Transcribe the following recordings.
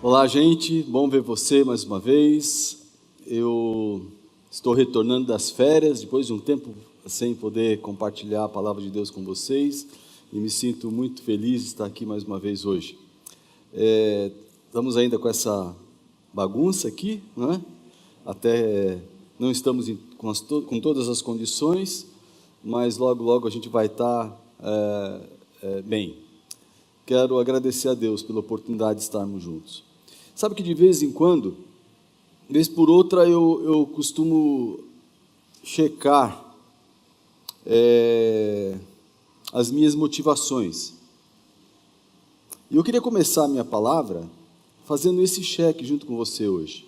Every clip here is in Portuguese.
Olá, gente, bom ver você mais uma vez. Eu estou retornando das férias, depois de um tempo sem poder compartilhar a palavra de Deus com vocês, e me sinto muito feliz de estar aqui mais uma vez hoje. Estamos ainda com essa bagunça aqui, não é? Até não estamos com todas as condições, mas logo a gente vai estar bem. Quero agradecer a Deus pela oportunidade de estarmos juntos. Sabe que de vez em quando, vez por outra, eu costumo checar as minhas motivações. E eu queria começar a minha palavra fazendo esse cheque junto com você hoje.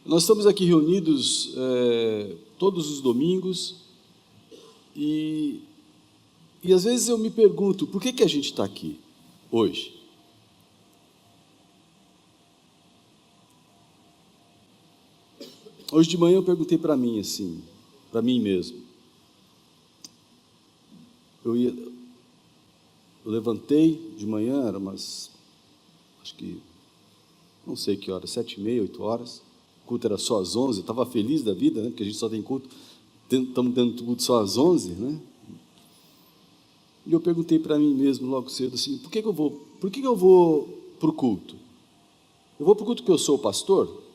Nós estamos aqui reunidos todos os domingos e às vezes eu me pergunto, por que a gente está aqui hoje? Hoje de manhã eu perguntei para mim assim, para mim mesmo. Eu levantei de manhã, era umas, acho que, não sei que horas, 7h30, 8 horas. O culto era só às 11, eu estava feliz da vida, né? Porque a gente só tem culto, estamos tendo culto só às 11, né? E eu perguntei para mim mesmo logo cedo assim, por que eu vou para o culto? Eu vou para o culto porque eu sou o pastor?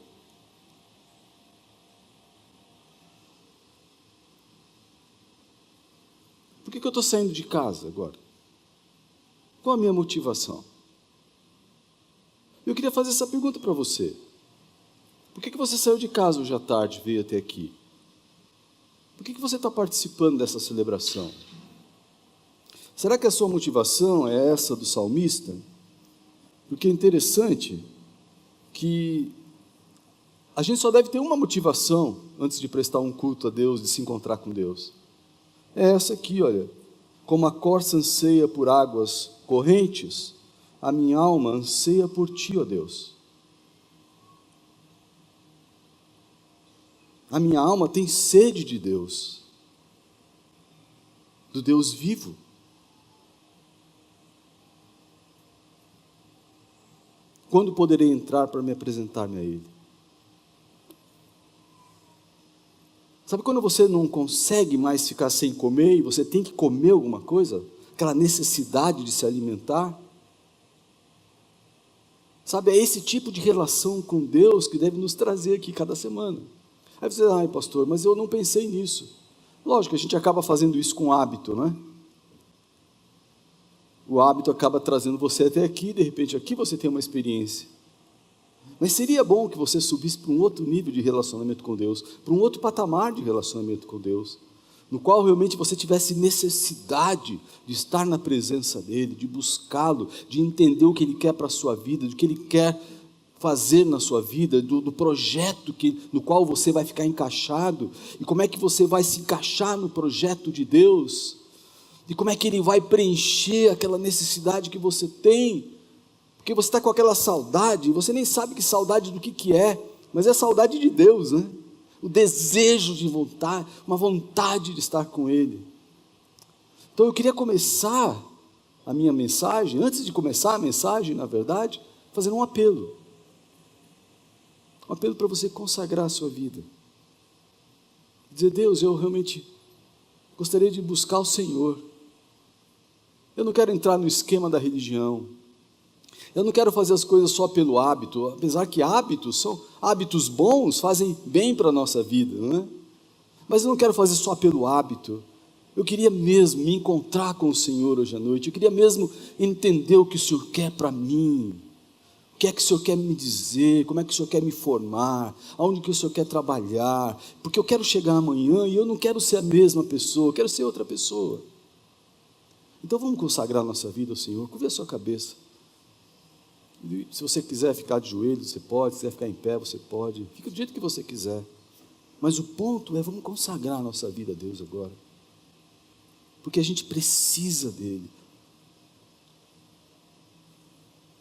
Por que eu estou saindo de casa agora? Qual a minha motivação? Eu queria fazer essa pergunta para você. Por que você saiu de casa hoje à tarde e veio até aqui? Por que você está participando dessa celebração? Será que a sua motivação é essa do salmista? Porque é interessante que a gente só deve ter uma motivação antes de prestar um culto a Deus, de se encontrar com Deus. É essa aqui, olha. Como a corça anseia por águas correntes, a minha alma anseia por ti, ó Deus. A minha alma tem sede de Deus, do Deus vivo. Quando poderei entrar para me apresentar-me a Ele? Sabe quando você não consegue mais ficar sem comer e você tem que comer alguma coisa? Aquela necessidade de se alimentar? Sabe, é esse tipo de relação com Deus que deve nos trazer aqui cada semana. Aí você diz, pastor, mas eu não pensei nisso. Lógico, a gente acaba fazendo isso com hábito, não é? O hábito acaba trazendo você até aqui, de repente aqui você tem uma experiência. Mas seria bom que você subisse para um outro nível de relacionamento com Deus, para um outro patamar de relacionamento com Deus, no qual realmente você tivesse necessidade de estar na presença dEle, de buscá-lo, de entender o que Ele quer para a sua vida, do que Ele quer fazer na sua vida, do projeto no qual você vai ficar encaixado, e como é que você vai se encaixar no projeto de Deus, e como é que Ele vai preencher aquela necessidade que você tem, porque você está com aquela saudade, você nem sabe que saudade do que é, mas é saudade de Deus, né? O desejo de voltar, uma vontade de estar com Ele. Então eu queria começar a minha mensagem, antes de começar a mensagem, na verdade, fazendo um apelo. Um apelo para você consagrar a sua vida. Dizer, Deus, eu realmente gostaria de buscar o Senhor. Eu não quero entrar no esquema da religião. Eu não quero fazer as coisas só pelo hábito, apesar que hábitos bons, fazem bem para a nossa vida, não é? Mas eu não quero fazer só pelo hábito. Eu queria mesmo me encontrar com o Senhor hoje à noite, eu queria mesmo entender o que o Senhor quer para mim, o que é que o Senhor quer me dizer, como é que o Senhor quer me formar, aonde que o Senhor quer trabalhar, porque eu quero chegar amanhã e eu não quero ser a mesma pessoa, eu quero ser outra pessoa. Então vamos consagrar nossa vida ao Senhor, curva a sua cabeça. Se você quiser ficar de joelhos, você pode. Se quiser ficar em pé, você pode. Fica do jeito que você quiser. Mas o ponto é, vamos consagrar a nossa vida a Deus agora. Porque a gente precisa dEle.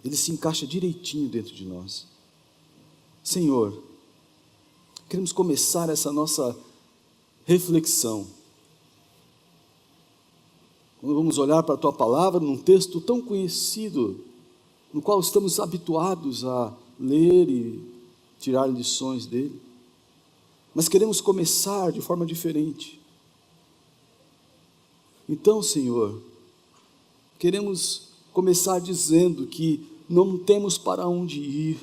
Ele se encaixa direitinho dentro de nós. Senhor, queremos começar essa nossa reflexão. Quando vamos olhar para a Tua palavra, num texto tão conhecido, no qual estamos habituados a ler e tirar lições dele, mas queremos começar de forma diferente. Então, Senhor, queremos começar dizendo que não temos para onde ir,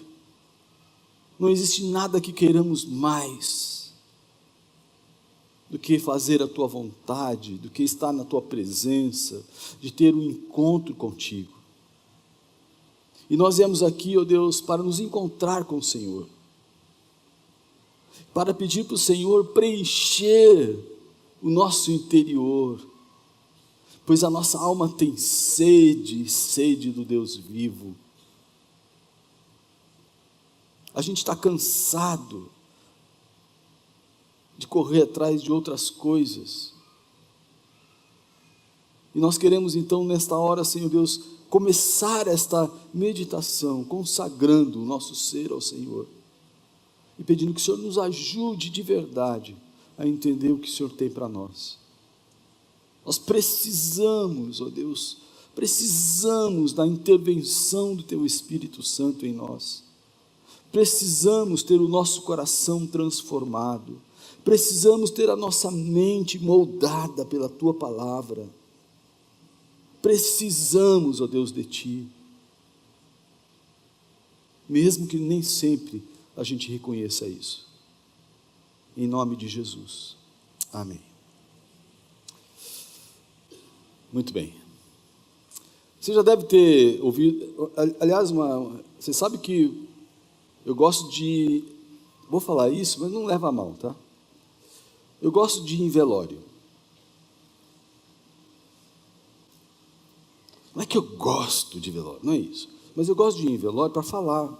não existe nada que queiramos mais do que fazer a Tua vontade, do que estar na Tua presença, de ter um encontro contigo. E nós viemos aqui, ó Deus, para nos encontrar com o Senhor, para pedir para o Senhor preencher o nosso interior, pois a nossa alma tem sede, sede do Deus vivo. A gente está cansado de correr atrás de outras coisas, e nós queremos então nesta hora, Senhor Deus, começar esta meditação, consagrando o nosso ser ao Senhor, e pedindo que o Senhor nos ajude de verdade a entender o que o Senhor tem para nós. Nós precisamos, ó Deus, precisamos da intervenção do Teu Espírito Santo em nós, precisamos ter o nosso coração transformado, precisamos ter a nossa mente moldada pela Tua palavra, precisamos, ó Deus, de Ti, mesmo que nem sempre a gente reconheça isso, em nome de Jesus, amém. Muito bem, você já deve ter ouvido, aliás, você sabe que eu gosto de, vou falar isso, mas não leva a mal, tá? Eu gosto de ir em velório. Não é que eu gosto de velório, não é isso, mas eu gosto de ir em velório para falar,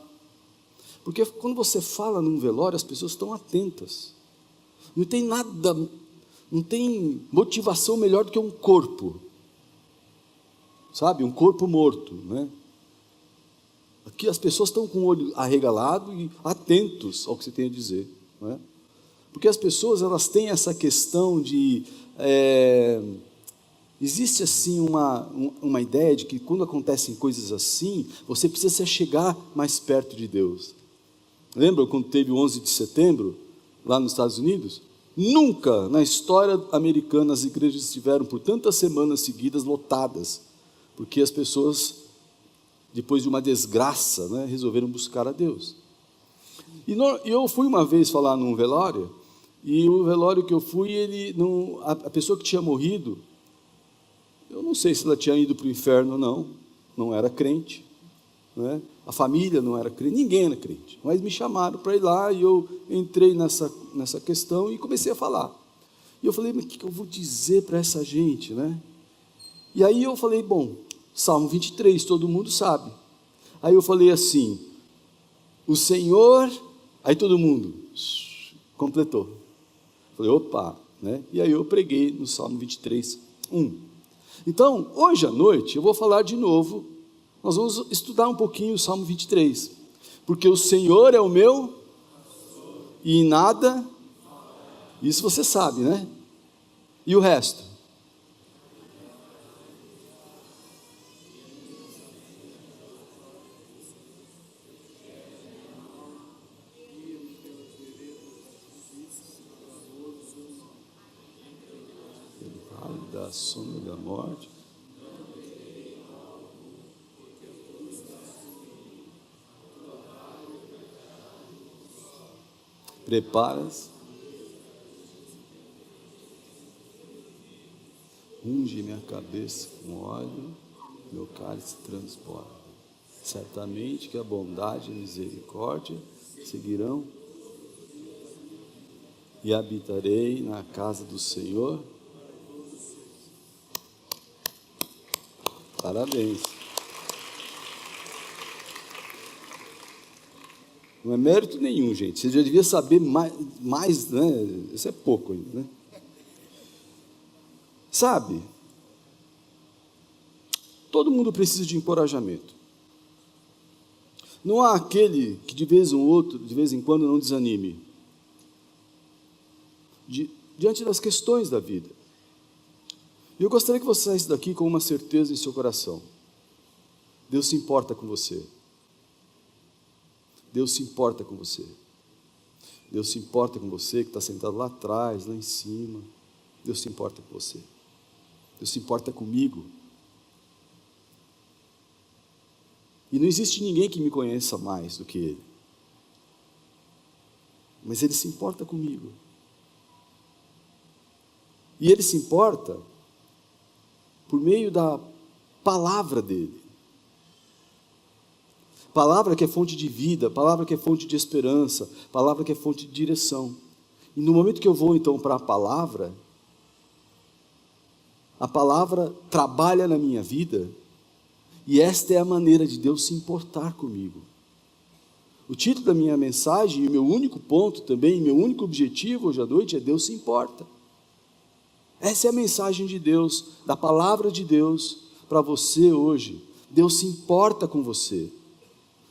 porque quando você fala num velório, as pessoas estão atentas, não tem nada, não tem motivação melhor do que um corpo, sabe, um corpo morto, né? Aqui as pessoas estão com o olho arregalado e atentos ao que você tem a dizer, não é? Porque as pessoas, elas têm essa questão de, existe assim uma ideia de que quando acontecem coisas assim, você precisa se chegar mais perto de Deus. Lembra quando teve o 11 de setembro, lá nos Estados Unidos? Nunca na história americana as igrejas estiveram por tantas semanas seguidas lotadas, porque as pessoas, depois de uma desgraça, né, resolveram buscar a Deus. E eu fui uma vez falar num velório, e o velório que eu fui, a pessoa que tinha morrido, eu não sei se ela tinha ido para o inferno ou não era crente, né? A família não era crente, ninguém era crente, mas me chamaram para ir lá, e eu entrei nessa questão e comecei a falar. E eu falei, mas o que eu vou dizer para essa gente, né? E aí eu falei, bom, Salmo 23, todo mundo sabe. Aí eu falei assim, o Senhor, aí todo mundo completou. Falei, opa, né? E aí eu preguei no Salmo 23, 1. Então, hoje à noite, eu vou falar de novo, nós vamos estudar um pouquinho o Salmo 23, porque o Senhor é o meu, e em nada, isso você sabe, né? E o resto? Da sombra da morte, preparas, unge minha cabeça com óleo, meu cálice transborda. Certamente que a bondade e a misericórdia seguirão, e habitarei na casa do Senhor. Parabéns. Não é mérito nenhum, gente. Você já devia saber mais, né? Isso é pouco ainda, né? Sabe? Todo mundo precisa de encorajamento. Não há aquele que de vez em quando não desanime diante das questões da vida. E eu gostaria que você saísse daqui com uma certeza em seu coração. Deus se importa com você. Deus se importa com você. Deus se importa com você que está sentado lá atrás, lá em cima. Deus se importa com você. Deus se importa comigo. E não existe ninguém que me conheça mais do que Ele. Mas Ele se importa comigo. E Ele se importa por meio da palavra dEle. Palavra que é fonte de vida, palavra que é fonte de esperança, palavra que é fonte de direção. E no momento que eu vou então para a palavra trabalha na minha vida, e esta é a maneira de Deus se importar comigo. O título da minha mensagem, e o meu único ponto também, meu único objetivo hoje à noite é: Deus se importa. Essa é a mensagem de Deus, da palavra de Deus para você hoje. Deus se importa com você.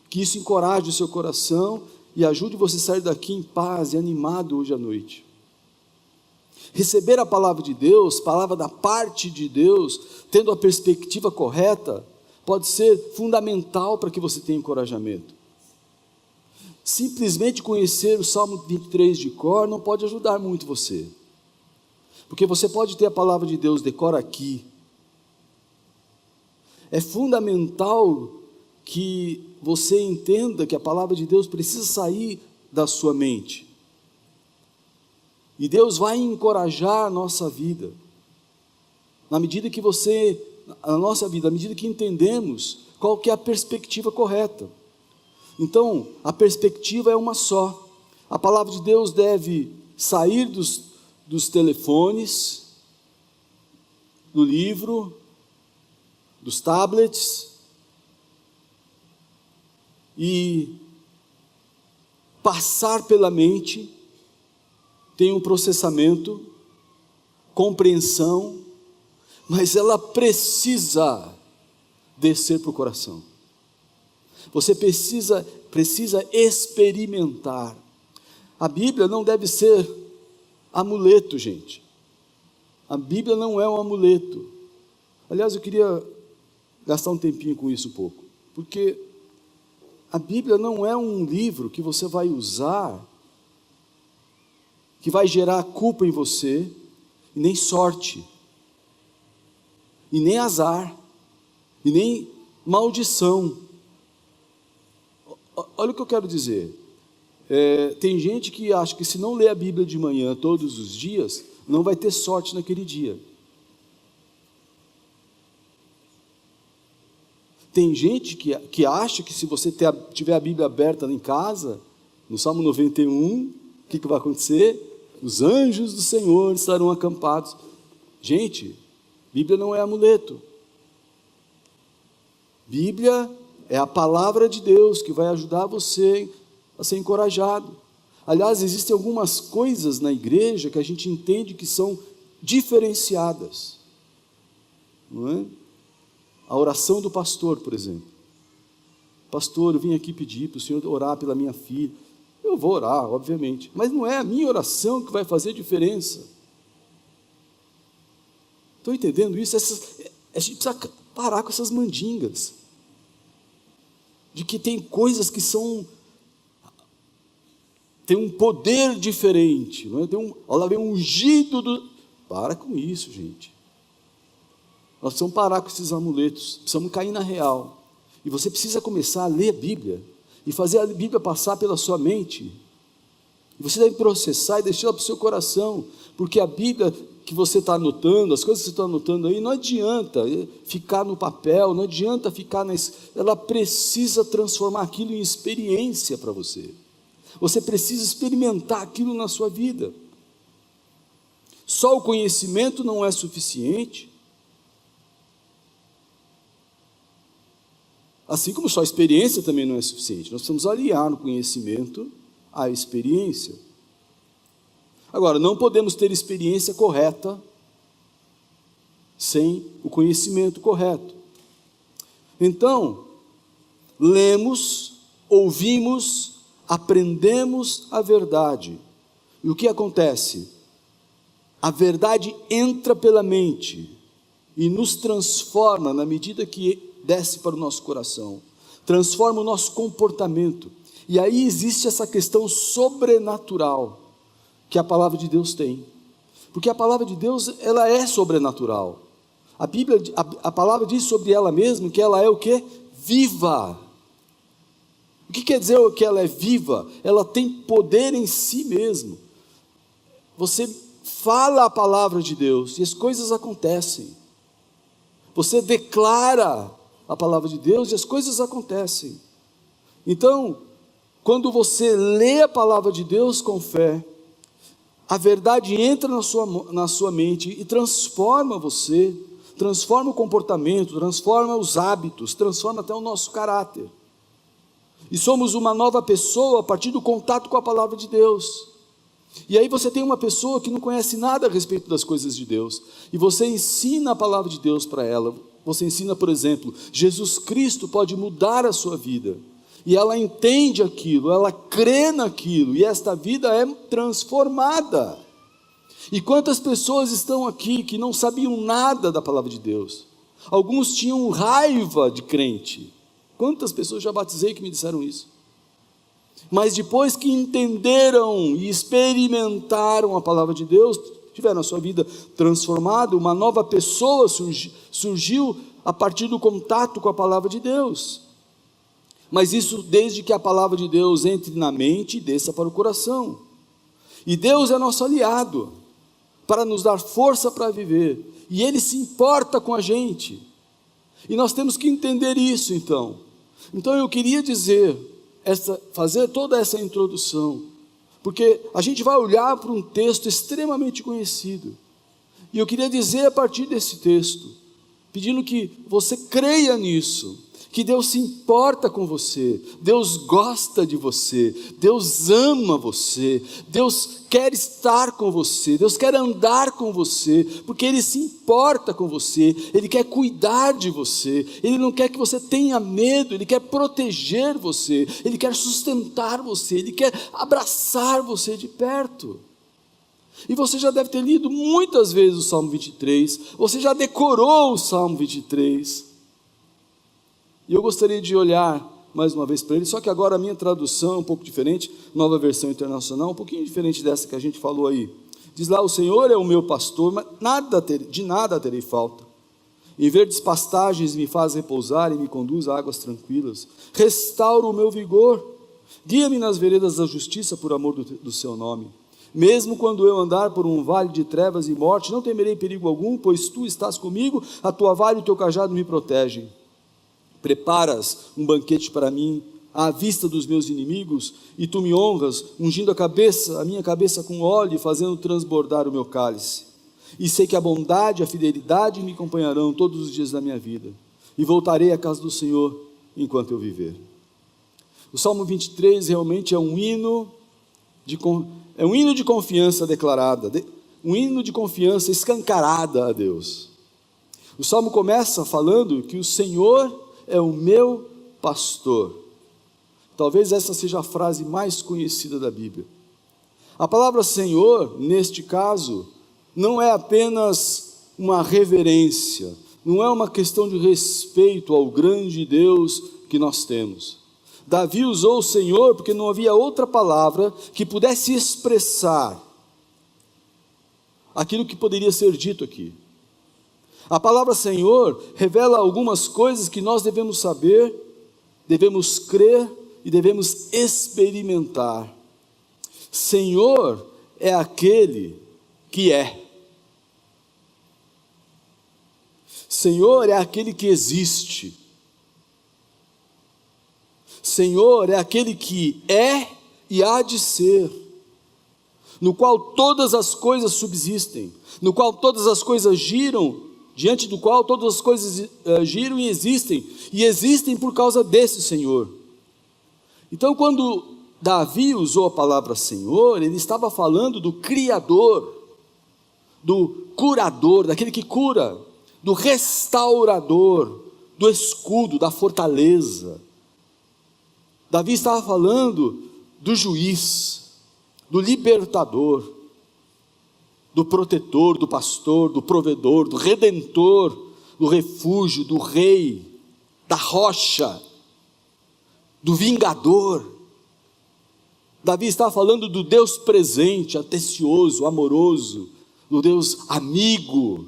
Que isso encoraje o seu coração e ajude você a sair daqui em paz e animado hoje à noite. Receber a palavra de Deus, palavra da parte de Deus, tendo a perspectiva correta, pode ser fundamental para que você tenha encorajamento. Simplesmente conhecer o Salmo 23 de cor não pode ajudar muito você. Porque você pode ter a palavra de Deus de cor aqui. É fundamental que você entenda que a palavra de Deus precisa sair da sua mente. E Deus vai encorajar a nossa vida. Na medida que a nossa vida, à medida que entendemos qual que é a perspectiva correta. Então, a perspectiva é uma só. A palavra de Deus deve sair dos telefones, do livro, dos tablets, e passar pela mente, tem um processamento, compreensão, mas ela precisa descer para o coração. Você precisa experimentar. A Bíblia não deve ser amuleto, gente. A Bíblia não é um amuleto. Aliás, eu queria gastar um tempinho com isso um pouco, porque a Bíblia não é um livro que você vai usar, que vai gerar culpa em você, e nem sorte, e nem azar, e nem maldição. Olha o que eu quero dizer. Tem gente que acha que se não ler a Bíblia de manhã todos os dias, não vai ter sorte naquele dia. Tem gente que acha que se você tiver a Bíblia aberta em casa, no Salmo 91, o que vai acontecer? Os anjos do Senhor estarão acampados. Gente, Bíblia não é amuleto. Bíblia é a palavra de Deus que vai ajudar você a ser encorajado. Aliás, existem algumas coisas na igreja que a gente entende que são diferenciadas, não é? A oração do pastor, por exemplo. Pastor, eu vim aqui pedir para o Senhor orar pela minha filha. Eu vou orar, obviamente, mas não é a minha oração que vai fazer diferença. Estão entendendo isso? A gente precisa parar com essas mandingas, de que tem coisas que tem um poder diferente, não é? Olha, vem um ungido Para com isso, gente. Nós precisamos parar com esses amuletos, precisamos cair na real. E você precisa começar a ler a Bíblia, e fazer a Bíblia passar pela sua mente. E você deve processar e deixar para o seu coração, porque a Bíblia que você está anotando, as coisas que você está anotando aí, não adianta ficar no papel, não adianta ficar ela precisa transformar aquilo em experiência para você. Você precisa experimentar aquilo na sua vida. Só o conhecimento não é suficiente. Assim como só a experiência também não é suficiente. Nós precisamos aliar o conhecimento à experiência. Agora, não podemos ter experiência correta sem o conhecimento correto. Então, lemos, ouvimos, aprendemos a verdade. E o que acontece? A verdade entra pela mente e nos transforma na medida que desce para o nosso coração, transforma o nosso comportamento. E aí existe essa questão sobrenatural que a palavra de Deus tem. Porque a palavra de Deus, ela é sobrenatural. A palavra diz sobre ela mesma que ela é o quê? Viva. O que quer dizer que ela é viva? Ela tem poder em si mesmo. Você fala a palavra de Deus e as coisas acontecem. Você declara a palavra de Deus e as coisas acontecem. Então, quando você lê a palavra de Deus com fé, a verdade entra na sua mente e transforma você, transforma o comportamento, transforma os hábitos, transforma até o nosso caráter. E somos uma nova pessoa a partir do contato com a palavra de Deus. E aí você tem uma pessoa que não conhece nada a respeito das coisas de Deus, e você ensina a palavra de Deus para ela. Você ensina, por exemplo, Jesus Cristo pode mudar a sua vida, e ela entende aquilo, ela crê naquilo, e esta vida é transformada. E quantas pessoas estão aqui que não sabiam nada da palavra de Deus? Alguns tinham raiva de crente. Quantas pessoas já batizei que me disseram isso? Mas depois que entenderam e experimentaram a palavra de Deus, tiveram a sua vida transformada, uma nova pessoa surgiu a partir do contato com a palavra de Deus. Mas isso desde que a palavra de Deus entre na mente e desça para o coração. E Deus é nosso aliado, para nos dar força para viver, e Ele se importa com a gente, e nós temos que entender isso. Então eu queria fazer toda essa introdução, porque a gente vai olhar para um texto extremamente conhecido, e eu queria dizer a partir desse texto, pedindo que você creia nisso, que Deus se importa com você, Deus gosta de você, Deus ama você, Deus quer estar com você, Deus quer andar com você, porque Ele se importa com você, Ele quer cuidar de você, Ele não quer que você tenha medo, Ele quer proteger você, Ele quer sustentar você, Ele quer abraçar você de perto. E você já deve ter lido muitas vezes o Salmo 23, você já decorou o Salmo 23, e eu gostaria de olhar mais uma vez para ele, só que agora a minha tradução é um pouco diferente, Nova Versão Internacional, um pouquinho diferente dessa que a gente falou aí. Diz lá: o Senhor é o meu pastor, mas de nada terei falta. Em verdes pastagens me faz repousar e me conduz a águas tranquilas. Restaura o meu vigor, guia-me nas veredas da justiça por amor do seu nome. Mesmo quando eu andar por um vale de trevas e morte, não temerei perigo algum, pois tu estás comigo, a tua vara e o teu cajado me protegem. Preparas um banquete para mim, à vista dos meus inimigos, e tu me honras, ungindo a minha cabeça com óleo e fazendo transbordar o meu cálice. E sei que a bondade e a fidelidade me acompanharão todos os dias da minha vida, e voltarei à casa do Senhor enquanto eu viver. O Salmo 23 realmente é um hino de confiança declarada, um hino de confiança escancarada a Deus. O Salmo começa falando que o Senhor é o meu pastor. Talvez essa seja a frase mais conhecida da Bíblia. A palavra Senhor, neste caso, não é apenas uma reverência, não é uma questão de respeito ao grande Deus que nós temos. Davi usou o Senhor porque não havia outra palavra que pudesse expressar aquilo que poderia ser dito aqui. A palavra Senhor revela algumas coisas que nós devemos saber, devemos crer e devemos experimentar. Senhor é aquele que é. Senhor é aquele que existe. Senhor é aquele que é e há de ser, no qual todas as coisas subsistem, no qual todas as coisas giram, diante do qual todas as coisas giram e existem por causa desse Senhor. Então, quando Davi usou a palavra Senhor, ele estava falando do Criador, do curador, daquele que cura, do restaurador, do escudo, da fortaleza. Davi estava falando do juiz, do libertador, do protetor, do pastor, do provedor, do redentor, do refúgio, do rei. da rocha, do vingador. Davi está falando do Deus presente, atencioso, amoroso, do Deus amigo,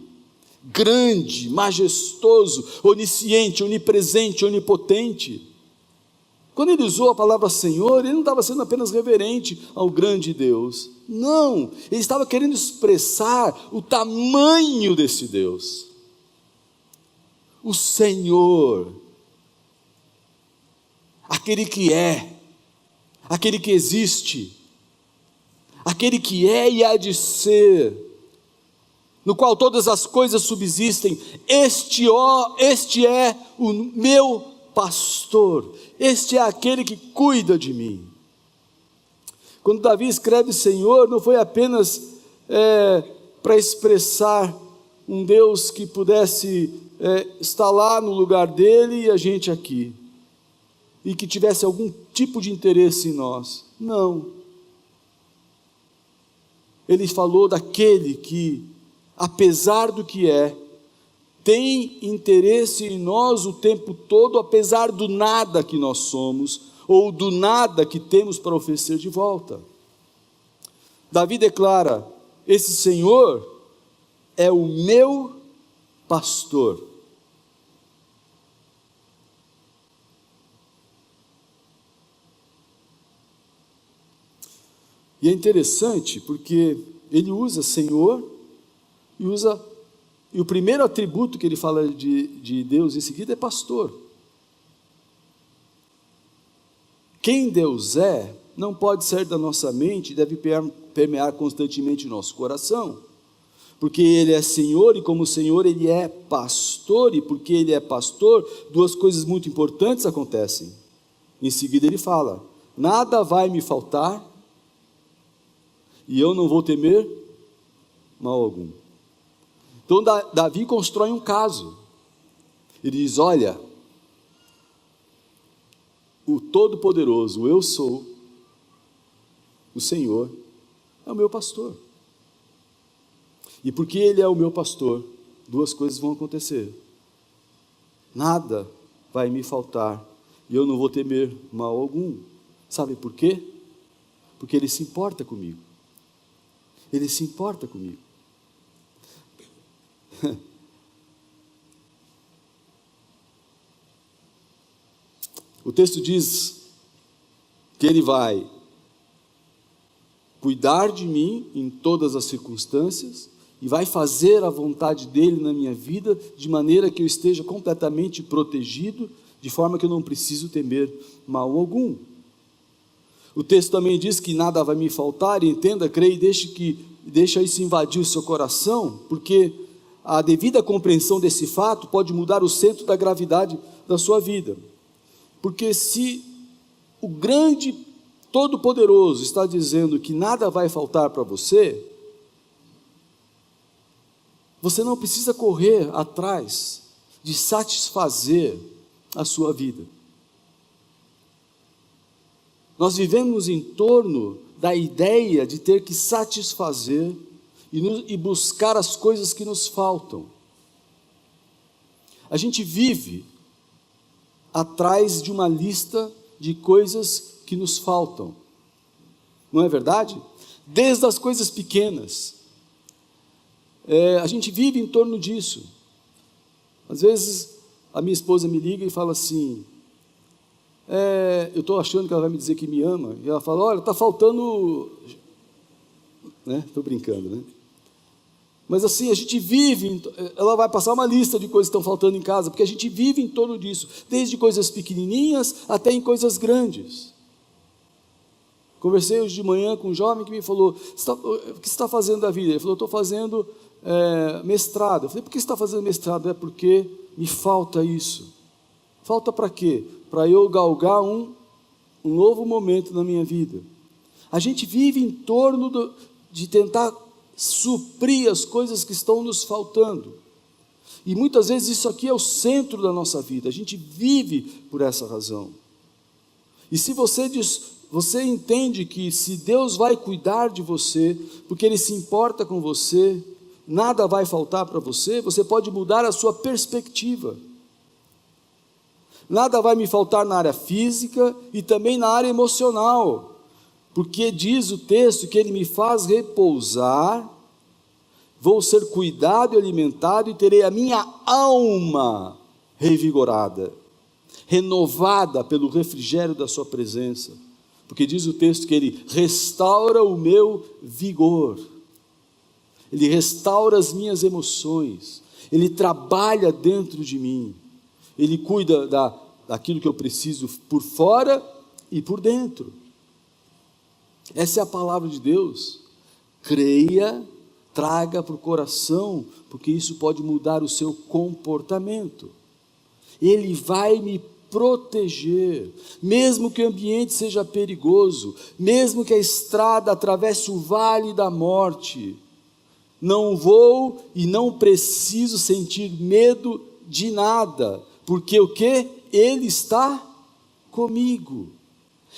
grande, majestoso, onisciente, onipresente, onipotente. Quando ele usou a palavra Senhor, ele não estava sendo apenas reverente ao grande Deus. Não, ele estava querendo expressar o tamanho desse Deus. O Senhor, aquele que é, aquele que existe, aquele que é e há de ser, no qual todas as coisas subsistem. Este é o meu pastor, este é aquele que cuida de mim. Quando Davi escreve Senhor, não foi apenas para expressar um Deus que pudesse estar lá no lugar dele e a gente aqui, e que tivesse algum tipo de interesse em nós. Não. Ele falou daquele que, apesar do que tem interesse em nós o tempo todo, apesar do nada que nós somos, ou do nada que temos para oferecer de volta. Davi declara: esse Senhor é o meu pastor. E é interessante porque ele usa Senhor e o primeiro atributo que ele fala de Deus em seguida é pastor. Quem Deus é não pode sair da nossa mente, deve permear constantemente o nosso coração, porque Ele é Senhor, e como Senhor Ele é pastor, e porque Ele é pastor, duas coisas muito importantes acontecem. Em seguida ele fala: nada vai me faltar, e eu não vou temer mal algum. Então Davi constrói um caso. Ele diz: olha, o Todo-Poderoso, eu sou, o Senhor, é o meu pastor. E porque Ele é o meu pastor, duas coisas vão acontecer: nada vai me faltar, e eu não vou temer mal algum. Sabe por quê? Porque Ele se importa comigo. Ele se importa comigo. O texto diz que Ele vai cuidar de mim em todas as circunstâncias e vai fazer a vontade dEle na minha vida, de maneira que eu esteja completamente protegido, de forma que eu não preciso temer mal algum. O texto também diz que nada vai me faltar, e entenda, creia e deixa isso invadir o seu coração, porque a devida compreensão desse fato pode mudar o centro da gravidade da sua vida. Porque se o grande Todo-Poderoso está dizendo que nada vai faltar para você, você não precisa correr atrás de satisfazer a sua vida. Nós vivemos em torno da ideia de ter que satisfazer e buscar as coisas que nos faltam. A gente vive atrás de uma lista de coisas que nos faltam, não é verdade? Desde as coisas pequenas, a gente vive em torno disso. Às vezes a minha esposa me liga e fala assim: eu estou achando que ela vai me dizer que me ama, e ela fala: olha, está faltando, estou brincando, né? Mas assim, a gente vive, ela vai passar uma lista de coisas que estão faltando em casa, porque a gente vive em torno disso, desde coisas pequenininhas até em coisas grandes. Conversei hoje de manhã com um jovem que me falou: o que você está fazendo da vida? Ele falou: estou fazendo mestrado. Eu falei: por que você está fazendo mestrado? É porque me falta isso. Falta para quê? Para eu galgar um novo momento na minha vida. A gente vive em torno de tentar suprir as coisas que estão nos faltando, e muitas vezes isso aqui é o centro da nossa vida. A gente vive por essa razão. E se você entende que se Deus vai cuidar de você, porque Ele se importa com você, nada vai faltar para você, você pode mudar a sua perspectiva. Nada vai me faltar na área física e também na área emocional, porque diz o texto que Ele me faz repousar, vou ser cuidado e alimentado e terei a minha alma revigorada, renovada pelo refrigério da sua presença, porque diz o texto que Ele restaura o meu vigor, Ele restaura as minhas emoções, Ele trabalha dentro de mim, Ele cuida daquilo que eu preciso por fora e por dentro. Essa é a palavra de Deus. Creia, traga para o coração, porque isso pode mudar o seu comportamento. Ele vai me proteger, mesmo que o ambiente seja perigoso, mesmo que a estrada atravesse o vale da morte, não vou e não preciso sentir medo de nada, porque o que? Ele está comigo,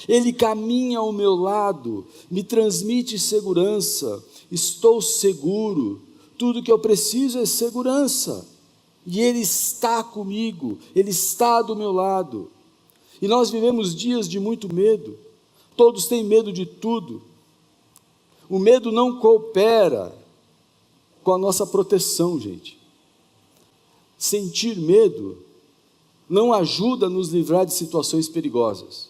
Ele caminha ao meu lado, me transmite segurança, estou seguro, tudo que eu preciso é segurança, e Ele está comigo, Ele está do meu lado. E nós vivemos dias de muito medo, todos têm medo de tudo, o medo não coopera com a nossa proteção, gente. Sentir medo não ajuda a nos livrar de situações perigosas.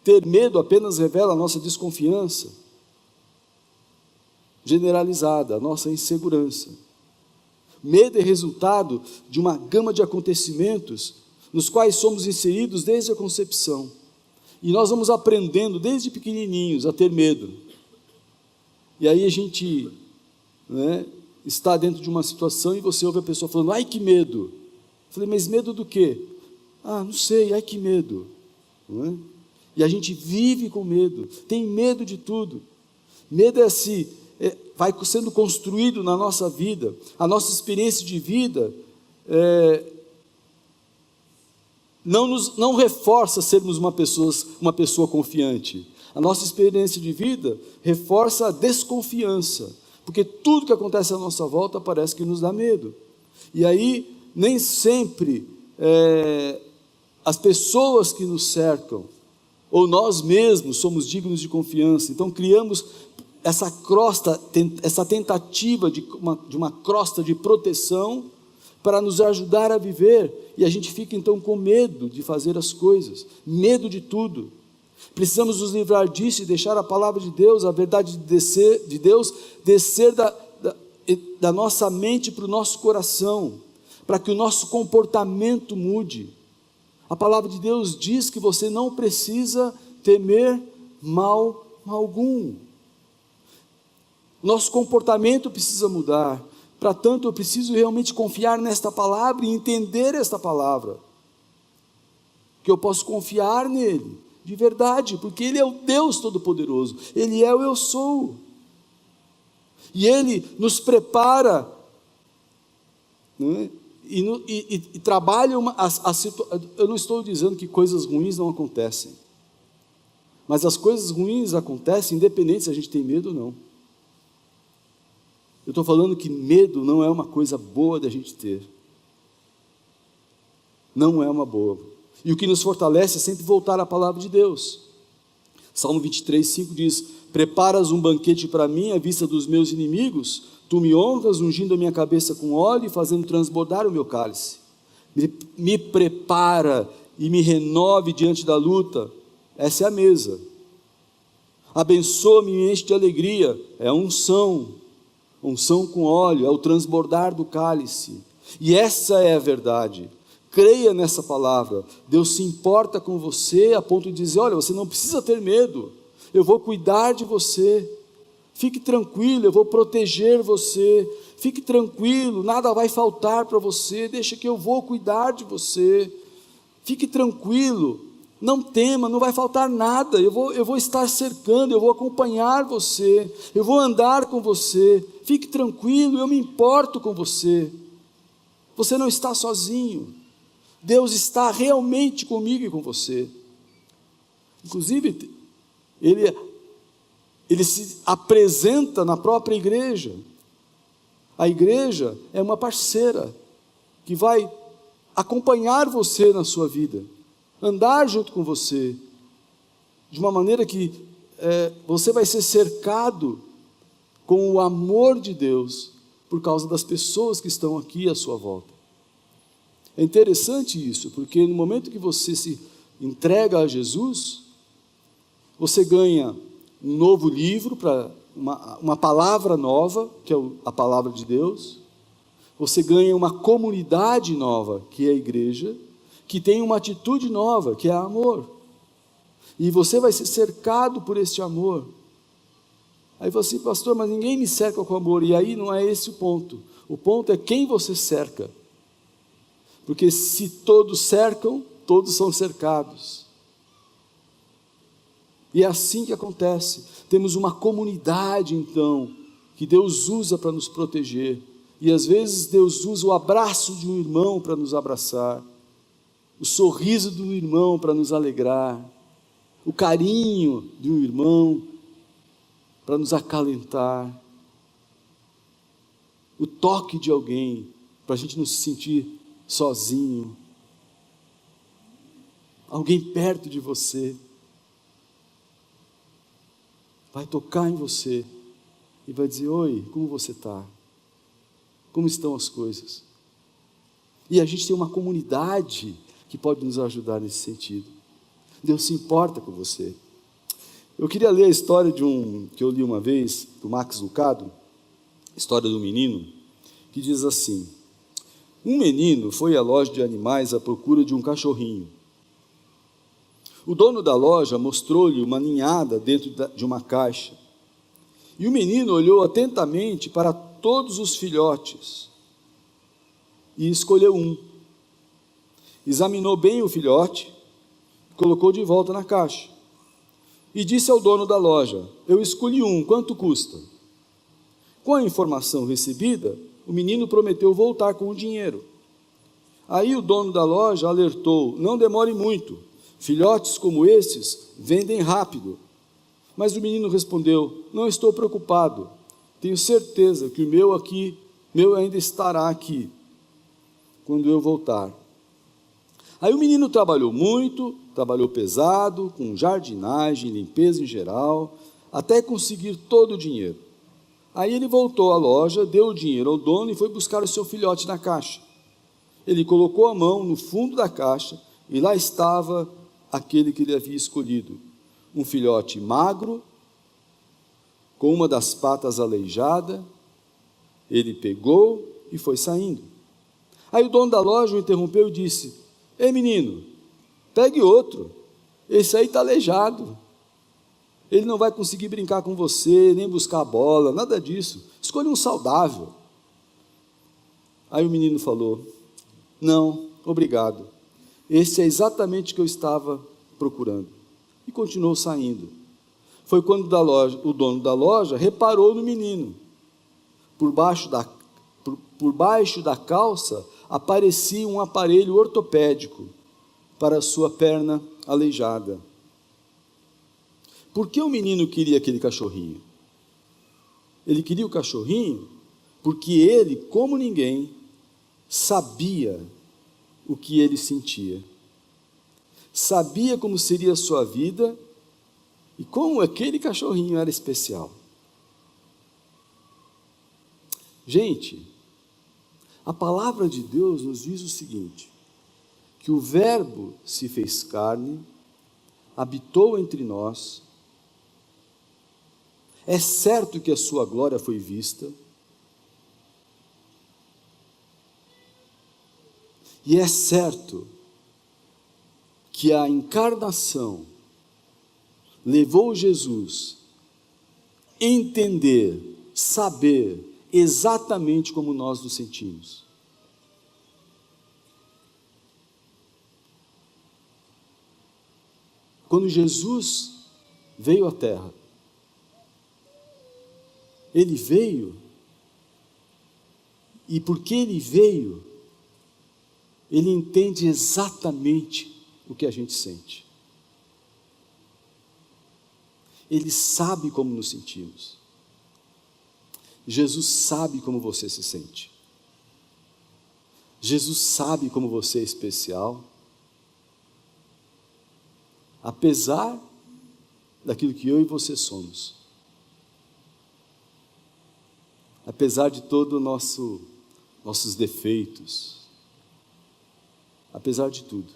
Ter medo apenas revela a nossa desconfiança generalizada, a nossa insegurança. Medo é resultado de uma gama de acontecimentos nos quais somos inseridos desde a concepção. E nós vamos aprendendo desde pequenininhos a ter medo. E aí a gente, está dentro de uma situação e você ouve a pessoa falando, ai que medo. Eu falei, mas medo do quê? Ah, não sei, ai que medo. Não é? E a gente vive com medo, tem medo de tudo. Medo vai sendo construído na nossa vida, a nossa experiência de vida não reforça sermos uma pessoa confiante. A nossa experiência de vida reforça a desconfiança, porque tudo que acontece à nossa volta parece que nos dá medo. E aí, nem sempre as pessoas que nos cercam, ou nós mesmos somos dignos de confiança, então criamos essa tentativa de uma crosta de proteção para nos ajudar a viver, e a gente fica então com medo de fazer as coisas, medo de tudo. Precisamos nos livrar disso e deixar a palavra de Deus, a verdade de Deus, descer da nossa mente para o nosso coração, para que o nosso comportamento mude. A palavra de Deus diz que você não precisa temer mal algum. Nosso comportamento precisa mudar. Para tanto, eu preciso realmente confiar nesta palavra e entender esta palavra. Que eu posso confiar nele, de verdade, porque Ele é o Deus Todo-Poderoso. Ele é o eu sou. E Ele nos prepara, e trabalha eu não estou dizendo que coisas ruins não acontecem, mas as coisas ruins acontecem independente se a gente tem medo ou não. Eu estou falando que medo não é uma coisa boa da gente ter, não é uma boa, e o que nos fortalece é sempre voltar à palavra de Deus. Salmo 23:5 diz, preparas um banquete para mim à vista dos meus inimigos, tu me honras ungindo a minha cabeça com óleo e fazendo transbordar o meu cálice. Me prepara e me renove diante da luta, essa é a mesa. Abençoa-me e me enche de alegria, é a unção com óleo, é o transbordar do cálice, e essa é a verdade. Creia nessa palavra. Deus se importa com você a ponto de dizer, olha, você não precisa ter medo, eu vou cuidar de você, fique tranquilo, eu vou proteger você, fique tranquilo, nada vai faltar para você, deixa que eu vou cuidar de você, fique tranquilo, não tema, não vai faltar nada, eu vou estar cercando, eu vou acompanhar você, eu vou andar com você, fique tranquilo, eu me importo com você, você não está sozinho, Deus está realmente comigo e com você. Inclusive, Ele se apresenta na própria igreja. A igreja é uma parceira, que vai acompanhar você na sua vida, andar junto com você, de uma maneira que você vai ser cercado com o amor de Deus, por causa das pessoas que estão aqui à sua volta. É interessante isso, porque no momento que você se entrega a Jesus, você ganha um novo livro, uma palavra nova, que é a palavra de Deus. Você ganha uma comunidade nova, que é a igreja, que tem uma atitude nova, que é amor. E você vai ser cercado por este amor. Aí você, pastor, mas ninguém me cerca com amor. E aí não é esse o ponto. O ponto é quem você cerca. Porque se todos cercam, todos são cercados. E é assim que acontece. Temos uma comunidade, então, que Deus usa para nos proteger. E às vezes Deus usa o abraço de um irmão para nos abraçar, o sorriso do irmão para nos alegrar, o carinho de um irmão para nos acalentar, o toque de alguém para a gente não se sentir sozinho, alguém perto de você, vai tocar em você e vai dizer: oi, como você está? Como estão as coisas? E a gente tem uma comunidade que pode nos ajudar nesse sentido. Deus se importa com você. Eu queria ler a história que eu li uma vez, do Max Lucado, história do menino, que diz assim: um menino foi à loja de animais à procura de um cachorrinho. O dono da loja mostrou-lhe uma ninhada dentro de uma caixa. E o menino olhou atentamente para todos os filhotes e escolheu um. Examinou bem o filhote, colocou de volta na caixa e disse ao dono da loja: eu escolhi um, quanto custa? Com a informação recebida, o menino prometeu voltar com o dinheiro. Aí o dono da loja alertou: não demore muito, filhotes como estes vendem rápido. Mas o menino respondeu: não estou preocupado, tenho certeza que o meu ainda estará aqui, quando eu voltar. Aí o menino trabalhou muito, trabalhou pesado, com jardinagem, limpeza em geral, até conseguir todo o dinheiro. Aí ele voltou à loja, deu o dinheiro ao dono e foi buscar o seu filhote na caixa. Ele colocou a mão no fundo da caixa e lá estava aquele que ele havia escolhido, um filhote magro, com uma das patas aleijada. Ele pegou e foi saindo. Aí o dono da loja o interrompeu e disse: ei menino, pegue outro, esse aí está aleijado, ele não vai conseguir brincar com você, nem buscar a bola, nada disso, escolha um saudável. Aí o menino falou: não, obrigado, esse é exatamente o que eu estava procurando. E continuou saindo. Foi quando o dono da loja reparou no menino. Por baixo da calça aparecia um aparelho ortopédico para a sua perna aleijada. Por que o menino queria aquele cachorrinho? Ele queria o cachorrinho porque ele, como ninguém, sabia o que ele sentia. Sabia como seria a sua vida e como aquele cachorrinho era especial. Gente, a palavra de Deus nos diz o seguinte: que o Verbo se fez carne, habitou entre nós. É certo que a sua glória foi vista, e é certo que a encarnação levou Jesus a entender, saber exatamente como nós nos sentimos. Quando Jesus veio à Terra, Ele veio, e porque Ele veio, Ele entende exatamente o que a gente sente. Ele sabe como nos sentimos. Jesus sabe como você se sente. Jesus sabe como você é especial, apesar daquilo que eu e você somos, apesar de todos nossos defeitos, apesar de tudo.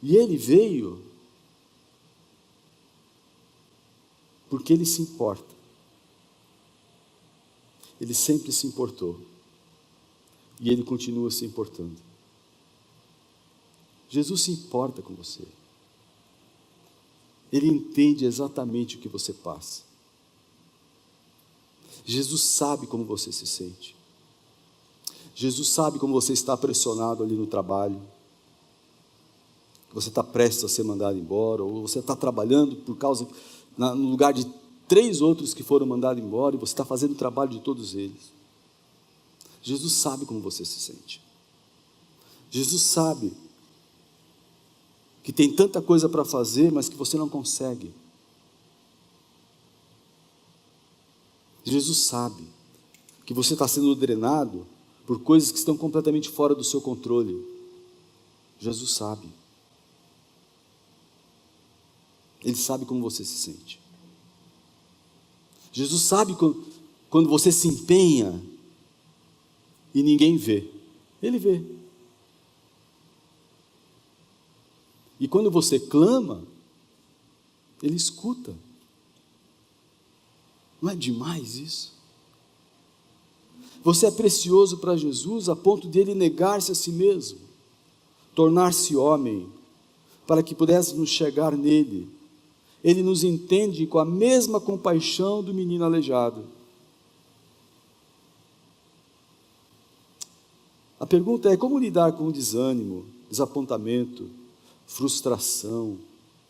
E Ele veio porque Ele se importa. Ele sempre se importou. E Ele continua se importando. Jesus se importa com você. Ele entende exatamente o que você passa. Jesus sabe como você se sente. Jesus sabe como você está pressionado ali no trabalho. Você está prestes a ser mandado embora, ou você está trabalhando no lugar de 3 outros que foram mandados embora, e você está fazendo o trabalho de todos eles. Jesus sabe como você se sente. Jesus sabe que tem tanta coisa para fazer, mas que você não consegue. Jesus sabe que você está sendo drenado por coisas que estão completamente fora do seu controle. Jesus sabe. Ele sabe como você se sente. Jesus sabe quando você se empenha e ninguém vê. Ele vê. E quando você clama, Ele escuta. Não é demais isso? Você é precioso para Jesus a ponto de Ele negar-se a si mesmo, tornar-se homem, para que pudéssemos chegar nele. Ele nos entende com a mesma compaixão do menino aleijado. A pergunta é: como lidar com o desânimo, desapontamento, frustração,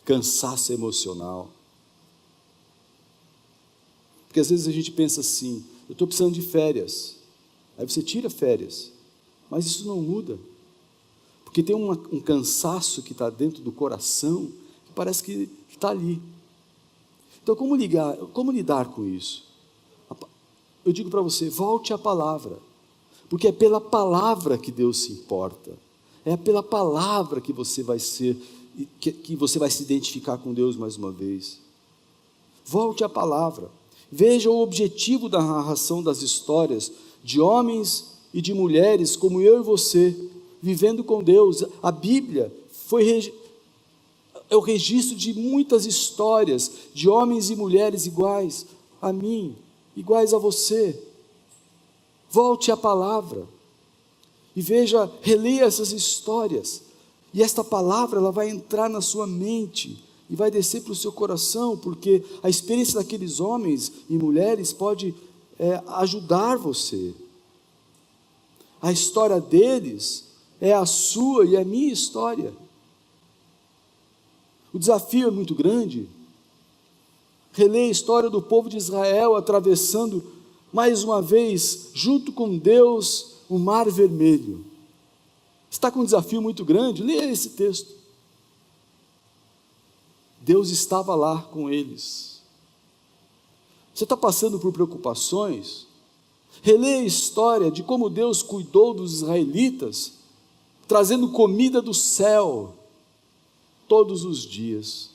cansaço emocional? Porque às vezes a gente pensa assim: eu estou precisando de férias. Aí você tira férias, mas isso não muda, porque tem um cansaço que está dentro do coração, que parece que está ali. Então como lidar com isso? Eu digo para você: volte à palavra, porque é pela palavra que Deus se importa, é pela palavra que você vai que você vai se identificar com Deus mais uma vez. Volte à palavra. Veja o objetivo da narração das histórias de homens e de mulheres como eu e você, vivendo com Deus. A Bíblia é o registro de muitas histórias de homens e mulheres iguais a mim, iguais a você. Volte à palavra e veja, releia essas histórias, e esta palavra ela vai entrar na sua mente e vai descer para o seu coração, porque a experiência daqueles homens e mulheres pode ajudar você. A história deles é a sua e a minha história. O desafio é muito grande. Releia a história do povo de Israel atravessando mais uma vez, junto com Deus, o Mar Vermelho. Está com um desafio muito grande? Leia esse texto. Deus estava lá com eles. Você está passando por preocupações? Releia a história de como Deus cuidou dos israelitas, trazendo comida do céu todos os dias.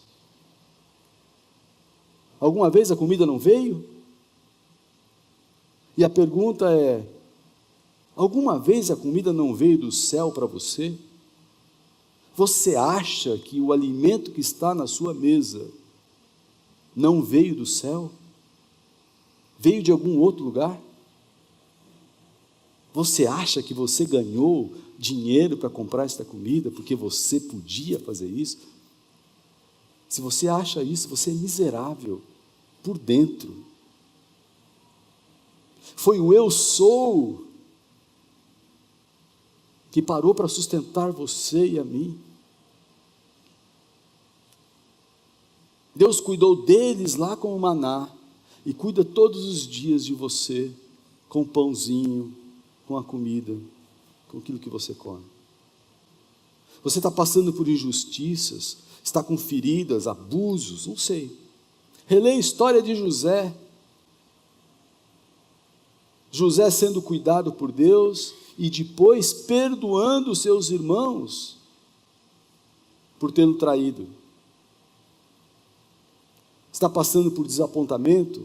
Alguma vez a comida não veio? E a pergunta é: alguma vez a comida não veio do céu para você? Você acha que o alimento que está na sua mesa não veio do céu? Veio de algum outro lugar? Você acha que você ganhou dinheiro para comprar esta comida porque você podia fazer isso? Se você acha isso, você é miserável por dentro. Foi o eu sou que parou para sustentar você e a mim. Deus cuidou deles lá com o maná, e cuida todos os dias de você, com o pãozinho, com a comida, com aquilo que você come. Você está passando por injustiças, está com feridas, abusos, não sei. Releia a história de José. José sendo cuidado por Deus e depois perdoando os seus irmãos por tê-lo traído. Está passando por desapontamento?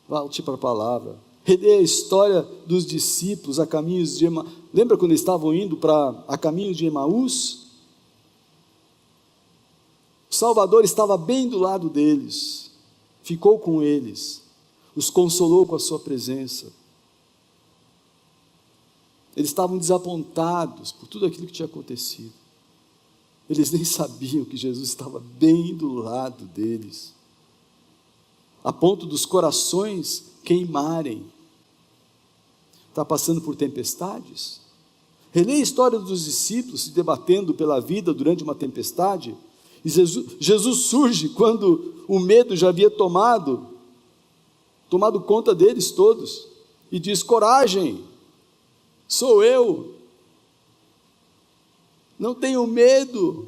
Volte para a palavra. Releia a história dos discípulos a caminhos de Emaús. Lembra quando eles estavam indo a caminho de Emaús? O Salvador estava bem do lado deles, ficou com eles, os consolou com a sua presença. Eles estavam desapontados por tudo aquilo que tinha acontecido. Eles nem sabiam que Jesus estava bem do lado deles, a ponto dos corações queimarem. Está passando por tempestades? Releia a história dos discípulos se debatendo pela vida durante uma tempestade. E Jesus surge quando o medo já havia tomado conta deles todos, e diz: coragem, sou eu, não tenho medo,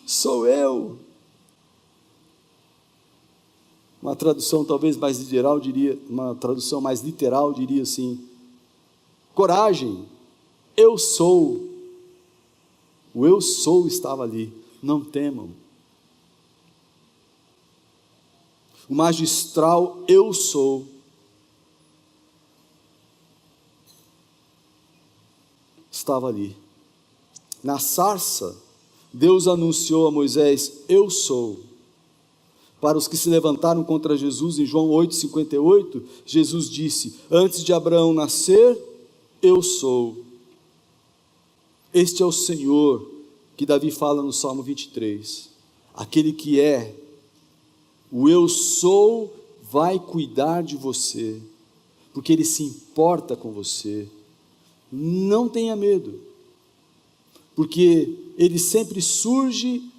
sou eu. Uma tradução talvez mais literal diria assim: coragem, eu sou. O eu sou estava ali, não temam. O magistral eu sou estava ali. Na sarça, Deus anunciou a Moisés: eu sou. Para os que se levantaram contra Jesus, em João 8,58, Jesus disse: antes de Abraão nascer, eu sou. Este é o Senhor que Davi fala no Salmo 23. Aquele que é o eu sou vai cuidar de você, porque Ele se importa com você. Não tenha medo, porque Ele sempre surge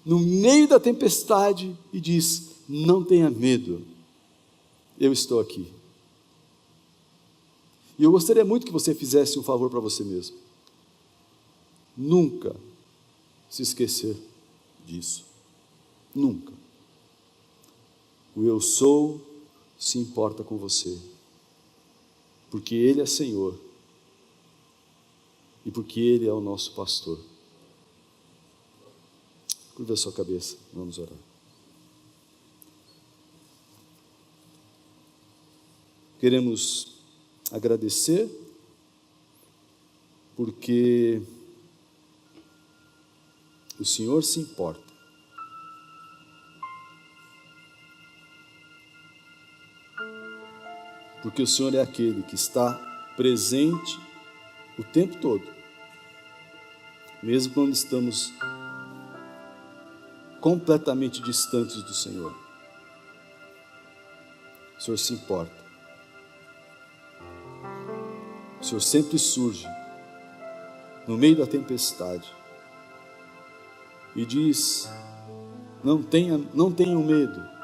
no meio da tempestade e diz: não tenha medo, eu estou aqui. E eu gostaria muito que você fizesse um favor para você mesmo: nunca se esquecer disso, nunca. O eu sou se importa com você, porque Ele é Senhor e porque Ele é o nosso pastor. Curva a sua cabeça, vamos orar. Queremos agradecer, porque o Senhor se importa. Porque o Senhor é aquele que está presente o tempo todo, mesmo quando estamos completamente distantes do Senhor. O Senhor se importa. O Senhor sempre surge no meio da tempestade e diz: não tenham medo.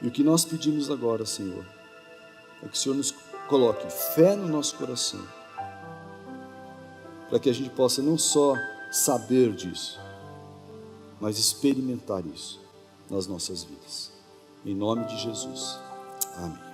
E o que nós pedimos agora, Senhor, é que o Senhor nos coloque fé no nosso coração, para que a gente possa não só saber disso, mas experimentar isso nas nossas vidas. Em nome de Jesus. Amém.